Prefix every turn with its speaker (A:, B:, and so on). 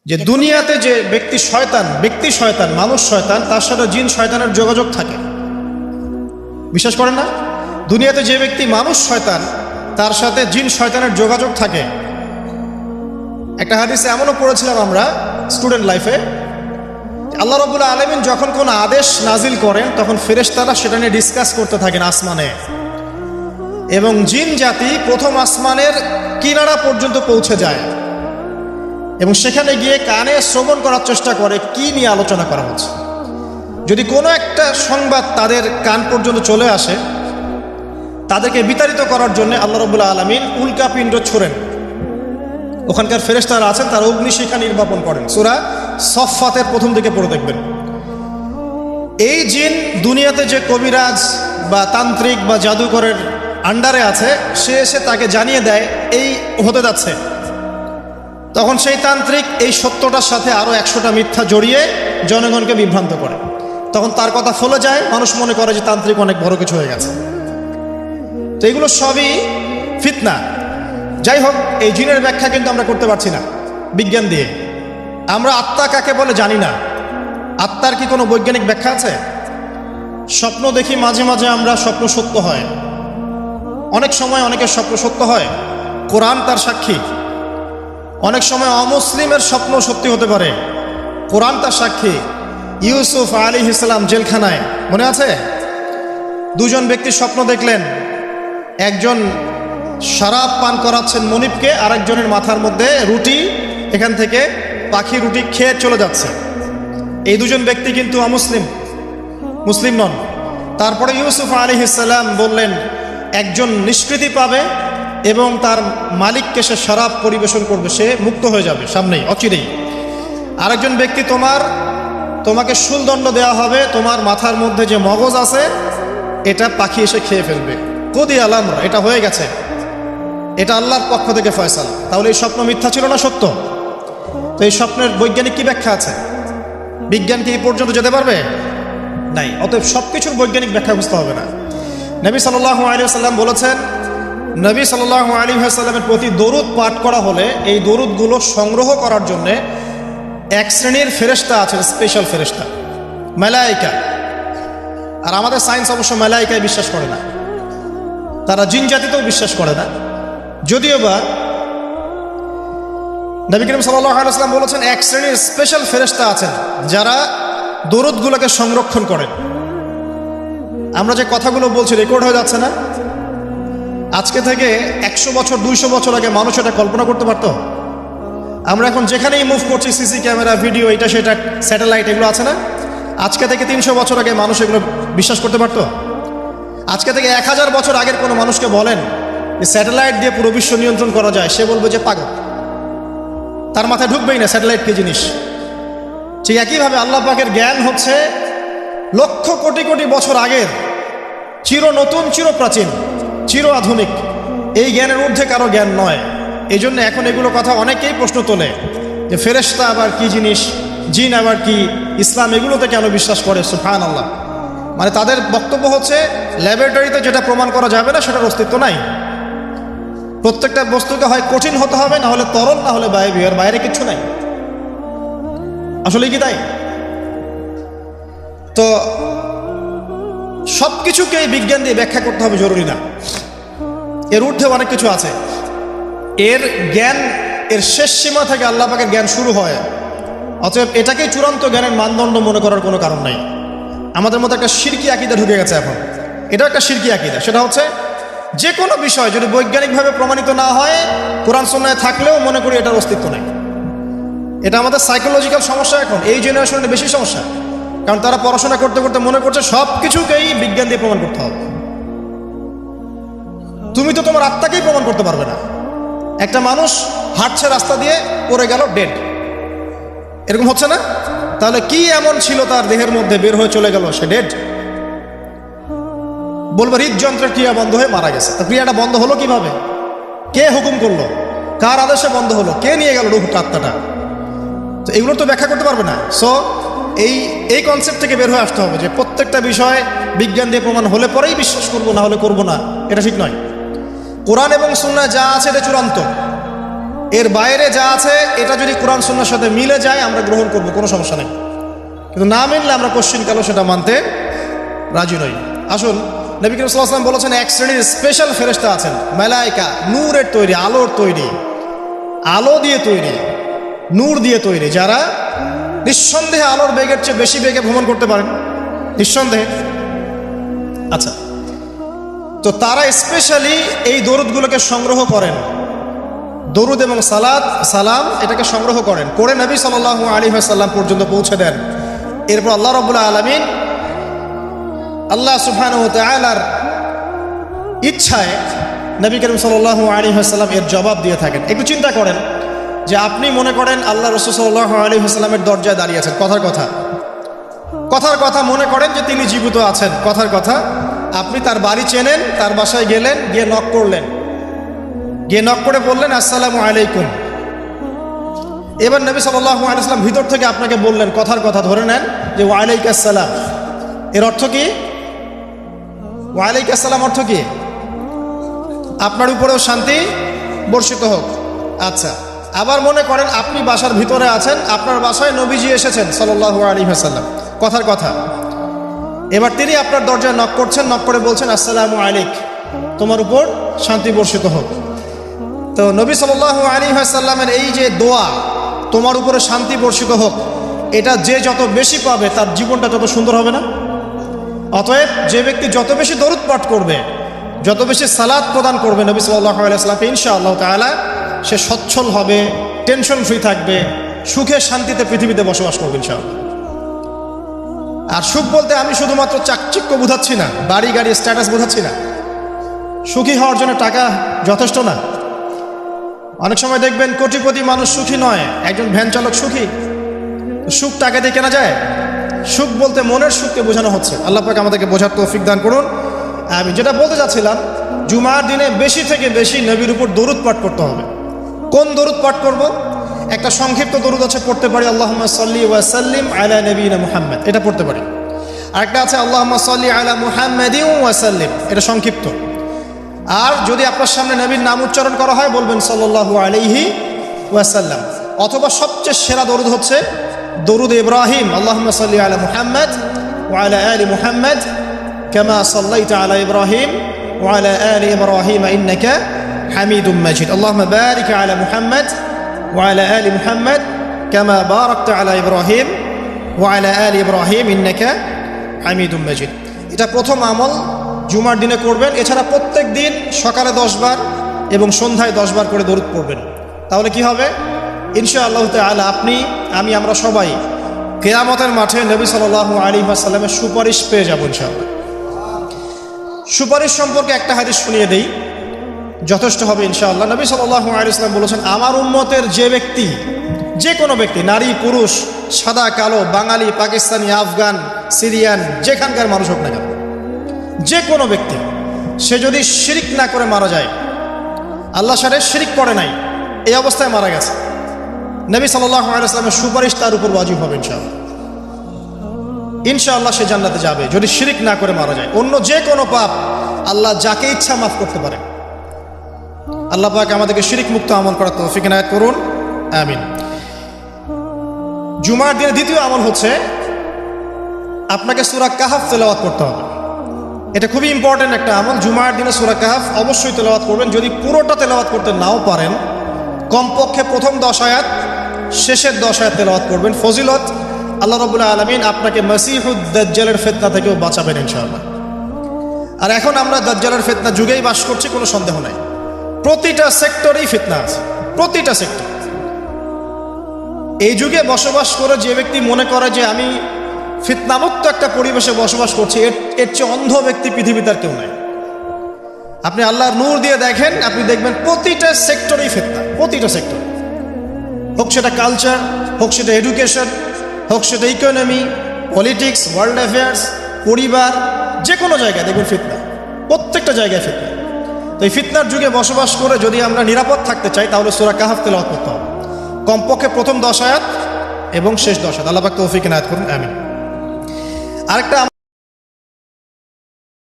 A: যে দুনিয়াতে যে ব্যক্তি শয়তান মানুষ শয়তান, তার সাথে জিন শয়তানের যোগাযোগ থাকে। বিশ্বাস করেন না? দুনিয়াতে যে ব্যক্তি মানুষ শয়তান, তার সাথে জিন শয়তানের যোগাযোগ থাকে। একটা হাদিসে এমনও পড়েছিলাম আমরা স্টুডেন্ট লাইফে, আল্লাহ রাব্বুল আলামিন যখন কোনো আদেশ নাজিল করেন তখন ফেরেশতারা সেটা নিয়ে ডিসকাস করতে থাকেন আসমানে, এবং জিন জাতি প্রথম আসমানের কিনারা পর্যন্ত পৌঁছে যায় এবং সেখানে গিয়ে কানে শ্রবণ করার চেষ্টা করে কি নিয়ে আলোচনা করা হচ্ছে। যদি কোনো একটা সংবাদ তাদের কান পর্যন্ত চলে আসে, তাদেরকে বিতাড়িত করার জন্য আল্লাহ রাব্বুল আলামিন উল্কাপিণ্ড ছোড়েন। ওখানকার ফেরেশতারা আছেন, তারা অগ্নিশিখা নির্বাপন করেন। সূরা সফফাতের প্রথম দিকে পড়ে দেখবেন। এই জিন দুনিয়াতে যে কবিরাজ বা তান্ত্রিক বা জাদুকরের আন্ডারে আছে, সে এসে তাকে জানিয়ে দেয় এই হতে যাচ্ছে। তখন সেই তান্ত্রিক এই সত্যটার সাথে আরও 100টা মিথ্যা জড়িয়ে জনগণকে বিভ্রান্ত করে। তখন তার কথা ফলে যায়, মানুষ মনে করে যে তান্ত্রিক অনেক বড় কিছু হয়ে গেছে। তো এগুলো সবই ফিতনা। যাই হোক, এই জিনের ব্যাখ্যা কিন্তু আমরা করতে পারছি না বিজ্ঞান দিয়ে। আমরা আত্মা কাকে বলে জানি না। আত্মার কি কোনো বৈজ্ঞানিক ব্যাখ্যা আছে? স্বপ্ন দেখি মাঝে মাঝে আমরা, স্বপ্ন সত্য হয়। অনেক সময় অনেকের স্বপ্ন সত্য হয়, কোরআন তার সাক্ষী। অনেক সময় অমুসলিমের স্বপ্ন সত্যি হতে পারে, কোরআন তার সাক্ষী। ইউসুফ আলাইহিস সালাম জেলখানায়, মনে আছে? দুজন ব্যক্তি স্বপ্ন দেখলেন, একজন শরাব পান করাচ্ছেন মনিবকে, আরেকজনের মাথার মধ্যে রুটি, এখান থেকে পাখি রুটি খেয়ে চলে যাচ্ছে। এই দুজন ব্যক্তি কিন্তু মুসলিম নন। তারপরে ইউসুফ আলাইহিস সালাম বললেন, একজন নিষ্কৃতি পাবে এবং তার মালিককে সে শরাব পরিবেশন করবে, সে মুক্ত হয়ে যাবে সামনেই, অচিরেই। আরেকজন ব্যক্তি, তোমাকে শুলদণ্ড দেওয়া হবে, তোমার মাথার মধ্যে যে মগজ আছে এটা পাখি এসে খেয়ে ফেলবে। কদি আলাম, এটা হয়ে গেছে, এটা আল্লাহর পক্ষ থেকে ফয়সালা। তাহলে এই স্বপ্ন মিথ্যা ছিল না সত্য? তো এই স্বপ্নের বৈজ্ঞানিক কি ব্যাখ্যা আছে? বিজ্ঞান কি এই পর্যন্ত যেতে পারবে? নাই। অতএব সবকিছুর বৈজ্ঞানিক ব্যাখ্যা বুঝতে হবে না। নবী সাল্লাল্লাহু আলাইহি ওয়াসাল্লাম বলেছেন, নবী সাল্লাল্লাহু আলাইহি ওয়াসাল্লামের প্রতি দরুদ পাঠ করা হলে এই দরুদগুলো সংগ্রহ করার জন্য এক শ্রেণীর ফেরেশতা আছেন, স্পেশাল ফেরেশতা, মালায়েকা। আর আমাদের সায়েন্স অবশ্য মালায়েকায় বিশ্বাস করে না, তারা জিন জাতিতেও বিশ্বাস করে না। যদিও বা নবী করিম সাল্লাল্লাহু আলাইহি ওয়াসাল্লাম বলেছেন এক শ্রেণীর স্পেশাল ফেরেশতা আছেন যারা দরুদগুলোকে সংরক্ষণ করেন। আমরা যে কথাগুলো বলছি রেকর্ড হয়ে যাচ্ছে না? আজকে থেকে 100 বছর 200 বছর আগে মানুষ এটা কল্পনা করতে পারতো? আমরা এখন যেখানেই মুভ করছি, সিসি ক্যামেরা, ভিডিও, এটা সেটা, স্যাটেলাইট, এগুলো আছে না? আজকে থেকে 300 বছর আগে মানুষ এগুলো বিশ্বাস করতে পারতো? আজকে থেকে 1000 বছর আগের কোনো মানুষকে বলেন যে স্যাটেলাইট দিয়ে পুরো বিশ্ব নিয়ন্ত্রণ করা যায়, সে বলবে যে পাগল, তার মাথায় ঢুকবেই না স্যাটেলাইট কি জিনিস। ঠিক একইভাবে আল্লাহ পাকের জ্ঞান হচ্ছে লক্ষ কোটি কোটি বছর আগের, চির নতুন, চির প্রাচীন, চির আধুনিক। এই জ্ঞানের ঊর্ধ্বে কারো জ্ঞান নয়। এই জন্য এখন এগুলো কথা অনেকেই প্রশ্ন তোলে যে ফেরেশতা আবার কি জিনিস, জিন আবার কি, ইসলাম এগুলোতে কেন বিশ্বাস করে? সুবহানাল্লাহ। মানে তাদের বক্তব্য হচ্ছে ল্যাবরেটরিতে যেটা প্রমাণ করা যাবে না সেটার অস্তিত্ব নাই। প্রত্যেকটা বস্তুকে হয় কঠিন হতে হবে, না হলে তরল, না হলে বায়বীয়, এর বাইরে কিচ্ছু নাই। আসলে কি তাই? তো সব কিছুকেই বিজ্ঞান দিয়ে ব্যাখ্যা করতে হবে জরুরি না, এর ঊর্ধ্বে অনেক কিছু আছে। এর জ্ঞান, এর শেষ সীমা থেকে আল্লাহ পাকের জ্ঞান শুরু হয়। অতএব এটাকেই চূড়ান্ত জ্ঞানের মানদণ্ড মনে করার কোনো কারণ নাই। আমাদের মধ্যে একটা শিরকি আকীদা ঢুকে গেছে এখন। এটা একটা শিরকি আকীদা। সেটা হচ্ছে যে কোনো বিষয় যদি বৈজ্ঞানিকভাবে প্রমাণিত না হয়, কোরআন সুন্নাহয় থাকলেও মনে করি এটার অস্তিত্ব নেই। এটা আমাদের সাইকোলজিক্যাল সমস্যা। এখন এই জেনারেশনের বেশি সমস্যা, কারণ তারা পড়াশোনা করতে করতে মনে করছে সব কিছুকেই বিজ্ঞান দিয়ে প্রমাণ করতে হবে। তুমি তো তোমার আত্মাকেই প্রমাণ করতে পারবে না। একটা মানুষ হাঁটছে রাস্তা দিয়ে, পড়ে গেল, ডেড, এরকম হচ্ছে না? তাহলে কি এমন ছিল তার দেহের মধ্যে, বের হয়ে চলে গেল, সে ডেড? বলবে হৃদযন্ত্রের ক্রিয়া বন্ধ হয়ে মারা গেছে। তা ক্রিয়াটা বন্ধ হলো কিভাবে? কে হুকুম করলো? কার আদেশে বন্ধ হলো? কে নিয়ে গেল রূহটা, আত্মাটা? তো এগুলো তো ব্যাখ্যা করতে পারবে না। সো এই কনসেপ্ট থেকে বের হয়ে আসতে হবে যে প্রত্যেকটা বিষয় বিজ্ঞান দিয়ে প্রমাণ হলে পরেই বিশ্বাস করবো, না হলে করবো না, এটা ঠিক নয়। কোরআন এবং সুন্নাহ যা আছে এটা চূড়ান্ত। এর বাইরে যা আছে এটা যদি কোরআন সুন্নাহর সাথে মিলে যায় আমরা গ্রহণ করব, কোনো সমস্যা নেই। কিন্তু না মিললে আমরা কোশ্চিনকালও সেটা মানতে রাজি নই। আসুন, নবী করিম সাল্লাল্লাহু আলাইহি ওয়াসাল্লাম বলেছেন এক শ্রেণীর স্পেশাল ফেরেশতা আছেন, মালায়েকা, নূরের তৈরি, আলোর তৈরি, আলো দিয়ে তৈরি, নূর দিয়ে তৈরি, যারা নিঃসন্দেহে আলোর বেগের চেয়ে বেশি বেগে ভ্রমণ করতে পারেন, নিঃসন্দেহে। আচ্ছা, তো তারা স্পেশালি এই দরুদগুলোকে সংগ্রহ করেন, দরুদ এবং সালাম এটাকে সংগ্রহ করেন, করে নবী সাল্লাল্লাহু আলাইহি ওয়াসাল্লাম পর্যন্ত পৌঁছে দেন। এরপর আল্লাহ রাব্বুল আলামিন, আল্লাহ সুবহানাহু ওয়া তাআলার ইচ্ছায় নবী করিম সাল্লাল্লাহু আলাইহি ওয়াসাল্লাম এর জবাব দিয়ে থাকেন। একটু চিন্তা করেন যে আপনি মনে করেন আল্লাহ রাসূল সাল্লাল্লাহু আলাইহি ওয়াসাল্লামের দরজায় দাঁড়িয়ে আছেন, কথার কথা মনে করেন যে তিনি জীবিত আছেন, কথার কথা আপনি তার বাড়ি চেনেন, তার বাসায় গেলেন, গিয়ে নক করলেন, গিয়ে নক করে বললেন আসসালামু আলাইকুম। এবার নবী সাল্লাল্লাহু আলাইহি ওয়াসাল্লাম ভিতর থেকে আপনাকে বললেন, কথার কথা ধরে নেন যে ওয়ালাইকুম আসসালাম। এর অর্থ কি? ওয়ালাইকুম আসসালাম অর্থ কি? আপনার উপরেও শান্তি বর্ষিত হোক। আচ্ছা, আবার মনে করেন আপনি বাসার ভিতরে আছেন, আপনার বাসায় নবীজি এসেছেন সাল্লাল্লাহু আলাইহি ওয়াসাল্লাম, কথার কথা। এবার তিনি আপনার দরজায় নক করছেন, নক করে বলছেন আসসালামু আলাইক, তোমার উপর শান্তি বর্ষিত হোক। তো নবী সাল্লাল্লাহু আলাইহি ওয়াসাল্লামের এই যে দোয়া, তোমার উপরে শান্তি বর্ষিত হোক, এটা যে যত বেশি পাবে তার জীবনটা তত সুন্দর হবে না? অতএব যে ব্যক্তি যত বেশি দরুদ পাঠ করবে, যত বেশি সালাত প্রদান করবে নবী সাল্লাল্লাহু আলাইহি ওয়াসাল্লামকে, ইনশাআল্লাহ তাআলা সে সচ্ছল হবে, টেনশন ফ্রি থাকবে, সুখে শান্তিতে পৃথিবীতে বসবাস করবে ইনশাআল্লাহ। আর সুখ বলতে আমি শুধুমাত্র চাকচিক্য বোঝাচ্ছি না, বাড়ি গাড়ি স্ট্যাটাস বোঝাচ্ছি না। সুখী হওয়ার জন্য টাকা যথেষ্ট না। অনেক সময় দেখবেন কোটিপতি মানুষ সুখী নয়, একজন ভ্যান চালক সুখী। সুখ টাকা দিয়ে কেনা যায়? সুখ বলতে মনের সুখকে বোঝানো হচ্ছে। আল্লাহ পাক আমাদেরকে বোঝার তৌফিক দান করুন। আমি যেটা বলতে চাচ্ছিলাম, জুমার দিনে বেশি থেকে বেশি নবীর উপর দরুদ পাঠ করতে হবে। কোন দরুদ পাঠ করব? একটা সংক্ষিপ্ত দরুদ আছে, পড়তে পারি আল্লাহুম্মা সাল্লি ওয়া সাল্লিম আলা নবিয়িনা মুহাম্মদ, এটা পড়তে পারি। আরেকটা আছে আল্লাহুম্মা সাল্লি আলা মুহাম্মাদিন ওয়া সাল্লিম, এটা সংক্ষিপ্ত। আর যদি আপনার সামনে নবীর নাম উচ্চারণ করা হয় বলবেন সাল্লাল্লাহু আলাইহি ওয়াসাল্লাম। অথবা সবচেয়ে সেরা দরুদ হচ্ছে দরুদ ইব্রাহিম, আল্লাহুম্মা সাল্লি আলা মুহাম্মদ ওয়া আলা আলি মুহাম্মদ কামা সাল্লাইতা আলা ইব্রাহিম ওয়া আলা আলি ইব্রাহিম ইন্নাকা হামিদুম মাজিদ। আল্লাহুম্মা বারিক আলা মুহাম্মদ ওয়া আলা আলি মুহাম্মদ কামা বারাকতা আলা ইব্রাহিম ওয়া আলা আলি ইব্রাহিম ইন্নাকা হামিদুম মাজিদ। এটা প্রথম আমল, জুমার দিনে করবেন। এছাড়া প্রত্যেক দিন সকালে 10 বার এবং সন্ধ্যায় 10 বার করে দরুদ পড়বেন। তাহলে কি হবে? ইনশাআল্লাহ তাআলা আপনি, আমি, আমরা সবাই কিয়ামতের মাঠে নবী সাল্লাল্লাহু আলাইহি ওয়াসাল্লামের সুপারিশ পেয়ে যাব ইনশাআল্লাহ। সুপারিশ সম্পর্কে একটা হাদিস শুনিয়ে দেই, যথেষ্ট হবে ইনশাআল্লাহ। নবী সাল্লাল্লাহু আলাইহি ওয়াসাল্লাম বলেছেন, আমার উম্মতের যে ব্যক্তি, যে কোনো ব্যক্তি, নারী পুরুষ, সাদা কালো, বাঙালি, পাকিস্তানি, আফগান, সিরিয়ান, যেখানকার মানুষ হোক না কেন, যে কোনো ব্যক্তি, সে যদি শিরিক না করে মারা যায়, আল্লাহর সাথে শিরিক করে নাই, এই অবস্থায় মারা গেছে, নবী সাল্লাল্লাহু আলাইহি ওয়াসাল্লামের সুপারিশ তার উপর ওয়াজিব হবে ইনশাআল্লাহ। ইনশাআল্লাহ সে জান্নাতে যাবে যদি শিরিক না করে মারা যায়। অন্য যে কোনো পাপ আল্লাহ যাকে ইচ্ছা মাফ করতে পারে। আল্লাহ পাক আমাদেরকে শিরিক মুক্ত আমল করার তৌফিক ইনায়াত করুন, আমিন। জুমার দিনের দ্বিতীয় আমল হচ্ছে আপনাকে সূরা কাহফ তেলাওয়াত করতে হবে। এটা খুবই ইম্পর্টেন্ট একটা আমল। জুমার দিনে সূরা কাহফ অবশ্যই তেলাওয়াত করবেন। যদি পুরোটা তেলাওয়াত করতে নাও পারেন, কমপক্ষে প্রথম 10 আয়াত, শেষের 10 আয়াত তেলাওয়াত করবেন। ফজিলত, আল্লাহ রাব্বুল আলামিন আপনাকে মসিহুদ দাজ্জালের ফিতনা থেকেও বাঁচাবেন ইনশাআল্লাহ। আর এখন আমরা দাজ্জালের ফিতনা যুগেই বাস করছি, কোনো সন্দেহ নাই। প্রতিটা সেক্টরেই ফিতনা আছে, প্রতিটা সেক্টর। এই যুগে বসবাস করে যে ব্যক্তি মনে করে যে আমি ফিতনামুক্ত একটা পরিবেশে বসবাস করছি, এর চেয়ে অন্ধ ব্যক্তি পৃথিবীতে আর কেউ নাই। আপনি আল্লাহর নূর দিয়ে দেখেন, আপনি দেখবেন প্রতিটা সেক্টরেই ফিতনা, প্রতিটা সেক্টর। হোক সেটা কালচার, হোক সেটা এডুকেশন, হোক সেটা ইকোনমি, পলিটিক্স, ওয়ার্ল্ড অ্যাফেয়ার্স, পরিবার, যে কোনো জায়গায় দেখবেন ফিতনা, প্রত্যেকটা জায়গায় ফিতনা। তো এই ফিতনার যুগে বসবাস করে যদি আমরা নিরাপদ থাকতে চাই, তাহলে সূরা কাহফ তেলাওয়াত করতে হবে। কমপক্ষে প্রথম 10 আয়াত এবং শেষ 10 আয়াত। আল্লাহ পাক তৌফিক ইনায়াত করুন, আমিন। আরেকটা